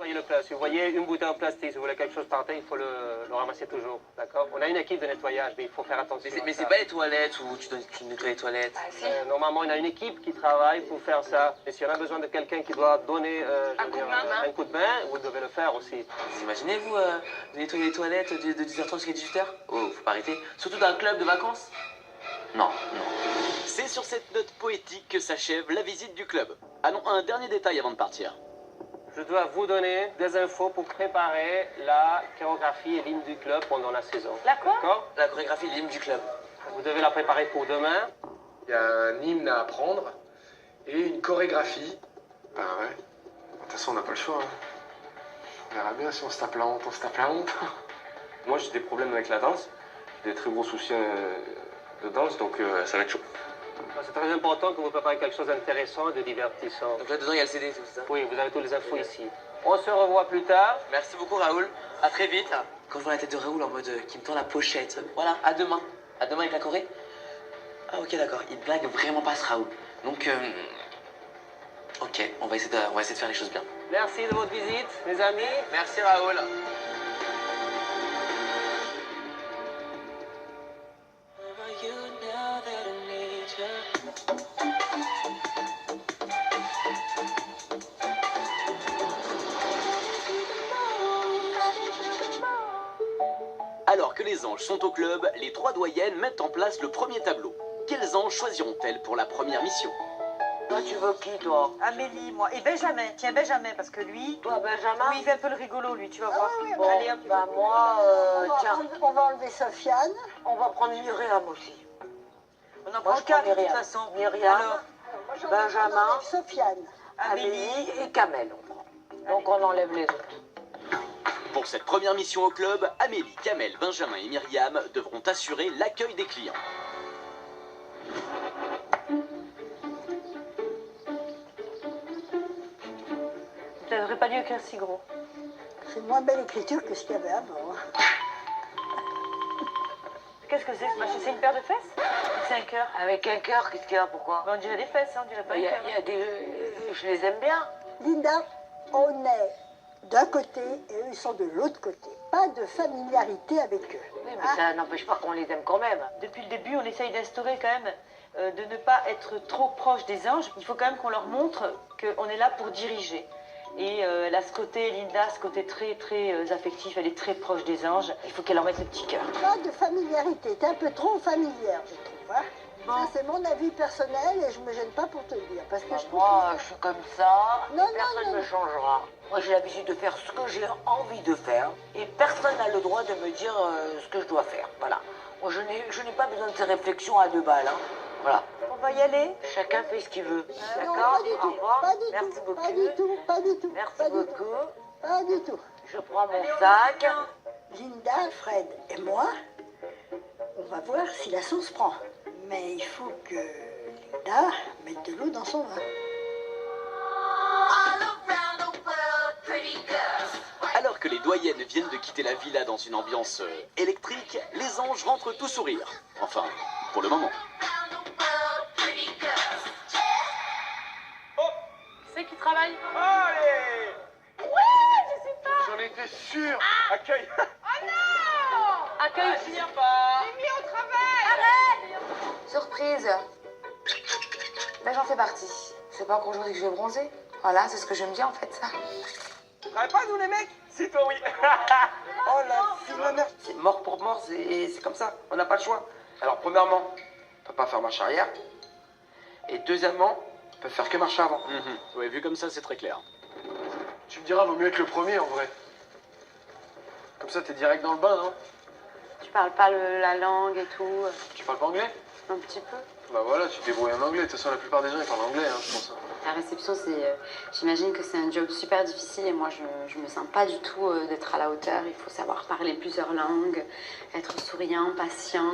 Nettoyez le club. Si vous voyez une bouteille en plastique, si vous voulez quelque chose par terre, il faut le ramasser toujours. D'accord? On a une équipe de nettoyage, mais il faut faire attention. Mais c'est pas les toilettes où tu nettoies les toilettes. Ah, si. Normalement, on a une équipe qui travaille pour faire ça. Et si on a besoin de quelqu'un qui doit donner un coup de main, vous devez le faire aussi. Vous imaginez, vous, nettoyer les toilettes de 10h30 jusqu'à 18h? Oh, faut pas arrêter. Surtout dans un club de vacances? Non, non. C'est sur cette note poétique que s'achève la visite du club. Allons, un dernier détail avant de partir. Je dois vous donner des infos pour préparer la chorégraphie et l'hymne du club pendant la saison. La quoi? D'accord? La chorégraphie de l'hymne du club. Vous devez la préparer pour demain. Il y a un hymne à apprendre et une chorégraphie. Ben ouais. De toute façon, on n'a pas le choix. Hein. On verra bien si on se tape la honte, on se tape la honte. Moi, j'ai des problèmes avec la danse. J'ai des très gros soucis de danse, donc ça va être chaud. C'est très important que vous prépariez quelque chose d'intéressant et de divertissant. Donc là-dedans, il y a le CD, tout ça. Oui, vous avez toutes les infos ici. On se revoit plus tard. Merci beaucoup, Raoul. À très vite. Quand je vois la tête de Raoul en mode qui me tend la pochette. Voilà, à demain. À demain avec la Corée. Ah, ok, d'accord. Il blague vraiment pas, ce Raoul. Donc, ok, on va essayer de faire les choses bien. Merci de votre visite, mes amis. Merci, Raoul. Alors que les anges sont au club, les trois doyennes mettent en place le premier tableau. Quels anges choisiront-elles pour la première mission? Toi, tu veux qui, toi? Amélie, moi. Et Benjamin. Tiens, Benjamin, parce que lui... Toi, Benjamin? Oui, il fait un peu le rigolo, lui, tu vas voir. Bon, Allez, hop. bah moi, tiens, On va enlever Sofiane. on va prendre Myriam aussi. On en Moi, prend je prends quatre, de toute Myriam. façon. Myriam, Alors, Benjamin, Sofiane. Amélie et Kamel, on prend. Donc on enlève les autres. Pour cette première mission au club, Amélie, Kamel, Benjamin et Myriam devront assurer l'accueil des clients. tu n'aurais pas dû écrire si gros. C'est moins belle écriture que ce qu'il y avait avant. Qu'est-ce que c'est ce machin? C'est une paire de fesses? C'est un cœur. Avec un cœur, qu'est-ce qu'il y a, pourquoi? Ben, on dirait des fesses, hein, on dirait pas un Il y cœur. a des... Je les aime bien. Linda, on est d'un côté et eux, ils sont de l'autre côté. Pas de familiarité avec eux. Oui, mais ça n'empêche pas qu'on les aime quand même. Depuis le début, on essaye d'instaurer quand même de ne pas être trop proche des anges. Il faut quand même qu'on leur montre qu'on est là pour diriger. Et elle a ce côté, Linda, ce côté très affectif, elle est très proche des anges. Il faut qu'elle leur mette le petit cœur. Pas de familiarité. T'es un peu trop familière, je trouve. Hein. Bon. Ça, c'est mon avis personnel et je me gêne pas pour te le dire. Parce que je trouve Moi, que je suis comme ça, Non, personne non, ne non. me changera. Moi, j'ai l'habitude de faire ce que j'ai envie de faire et personne n'a le droit de me dire ce que je dois faire. Voilà. Moi, je n'ai pas besoin de ces réflexions à deux balles. Hein. Voilà. On va y aller? Chacun fait ce qu'il veut. non, D'accord? pas du Au tout. revoir. Pas du Merci tout. beaucoup. Pas du tout. Pas du tout. Merci pas du beaucoup. tout. Pas du tout. Je prends mon sac. Linda, Fred et moi, on va voir si la sauce prend. Mais il faut que Linda mette de l'eau dans son vin. Alors que les doyennes viennent de quitter la villa dans une ambiance électrique, les anges rentrent tout sourire. Enfin, pour le moment. C'est qui travaille? Allez! J'en étais sûr. Accueil! Accueil. Surprise. Ben j'en fais partie. C'est pas qu'aujourd'hui que je vais bronzer. Voilà, c'est ce que je me dis en fait. Travaille pas, nous, les mecs? Si, toi, oui. Oh la fille c'est mort pour mort, c'est comme ça, on n'a pas le choix. Alors premièrement, on peut pas faire marche arrière. Et deuxièmement, on peut faire que marche avant. Ouais, vu comme ça, c'est très clair. Tu me diras, vaut mieux être le premier en vrai. Comme ça, t'es direct dans le bain, non? Tu parles pas la langue et tout. Tu parles pas anglais? Un petit peu. Bah voilà, tu te débrouilles en anglais. De toute façon, la plupart des gens, ils parlent anglais, hein, je pense. La réception, c'est. J'imagine que c'est un job super difficile et moi, je me sens pas du tout d'être à la hauteur. Il faut savoir parler plusieurs langues, être souriant, patient,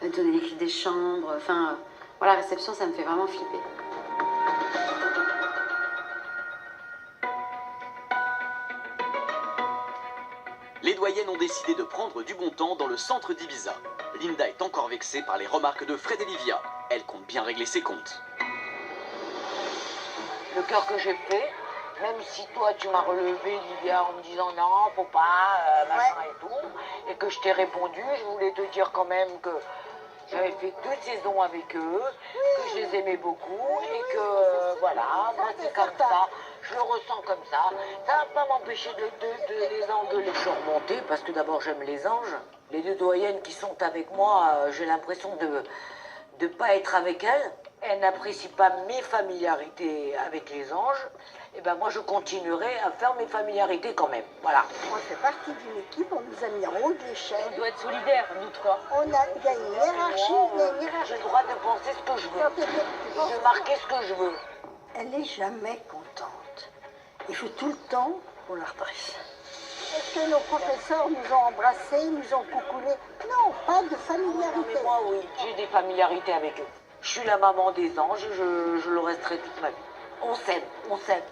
donner les clés des chambres. Enfin, voilà, la réception, ça me fait vraiment flipper. Les doyennes ont décidé de prendre du bon temps dans le centre d'Ibiza. Linda est encore vexée par les remarques de Fred et Livia. Elle compte bien régler ses comptes. Le cœur que j'ai fait, Même si toi tu m'as relevé, Livia, en me disant non, faut pas, machin et tout, et que je t'ai répondu, je voulais te dire quand même que j'avais fait 2 saisons avec eux, que je les aimais beaucoup, et que voilà, moi c'est comme ça, je le ressens comme ça. Ça va pas m'empêcher de les engueuler. Je suis remontée parce que d'abord j'aime les anges. Les 2 doyennes qui sont avec moi, j'ai l'impression de ne pas être avec elles. Elles n'apprécient pas mes familiarités avec les anges. Et ben moi je continuerai à faire mes familiarités quand même. Voilà. On fait partie d'une équipe, on nous a mis en haut de l'échelle. On doit être solidaires, nous 3. Il y a une hiérarchie, J'ai le droit de penser ce que je veux, de marquer ce que je veux. Elle n'est jamais contente. Il faut tout le temps qu'on la redresse. Est-ce que nos professeurs nous ont embrassés, nous ont coucoulés? Non, pas de familiarité. Mais moi, oui, j'ai des familiarités avec eux. Je suis la maman des anges, je le resterai toute ma vie. On s'aime,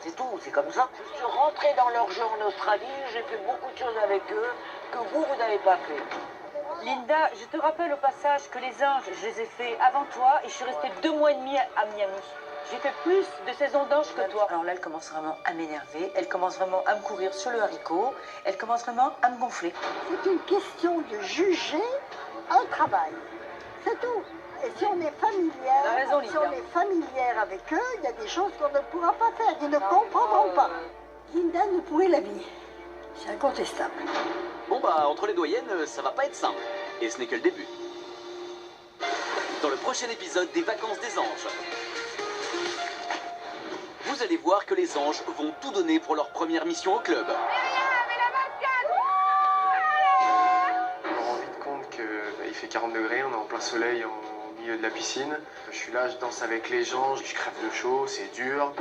c'est tout, c'est comme ça. Je suis rentrée dans leur jeu en Australie, j'ai fait beaucoup de choses avec eux que vous n'avez pas fait. Linda, je te rappelle au passage que les anges, je les ai fait avant toi et je suis restée 2 mois et demi à Miami. J'ai fait plus de saisons d'anges que toi. Alors là, elle commence vraiment à m'énerver, elle commence vraiment à me courir sur le haricot, elle commence vraiment à me gonfler. C'est une question de juger un travail, c'est tout. Et si on est familière avec eux, il y a des choses qu'on ne pourra pas faire, ils ne comprendront pas. Linda ne pourrait l'habiller, c'est incontestable. Bon bah, entre les doyennes, ça va pas être simple. Et ce n'est que le début. Dans le prochain épisode des Vacances des Anges, vous allez voir que les anges vont tout donner pour leur première mission au club. On me rend vite compte qu'il fait 40 degrés, on est en plein soleil au milieu de la piscine. Je suis là, je danse avec les gens, je crève de chaud, c'est dur.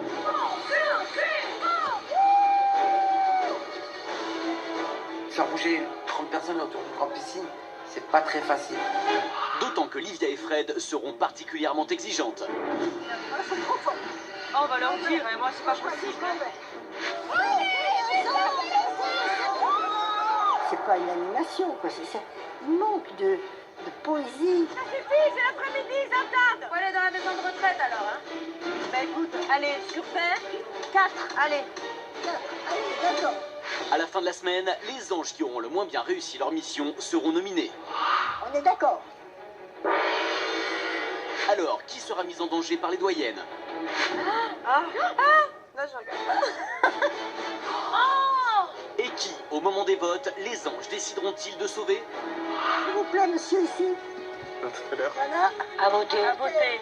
Faire bouger 30 personnes autour d'une grande piscine, c'est pas très facile. D'autant que Livia et Fred seront particulièrement exigeantes. Oh, on va leur dire, hein, moi c'est pas possible. C'est pas une animation, quoi. Il manque de poésie. Ça suffit, c'est l'après-midi, ils attendent. Faut aller dans la maison de retraite alors, hein. Bah écoute, allez, sur 20, 4, allez. 4, allez, d'accord. À la fin de la semaine, les anges qui auront le moins bien réussi leur mission seront nominés. On est d'accord. Alors, qui sera mis en danger par les doyennes? Non, je regarde. Et qui, au moment des votes, les anges décideront-ils de sauver? S'il vous plaît, monsieur, ici. À tout à l'heure. Voilà. À voter. À voter.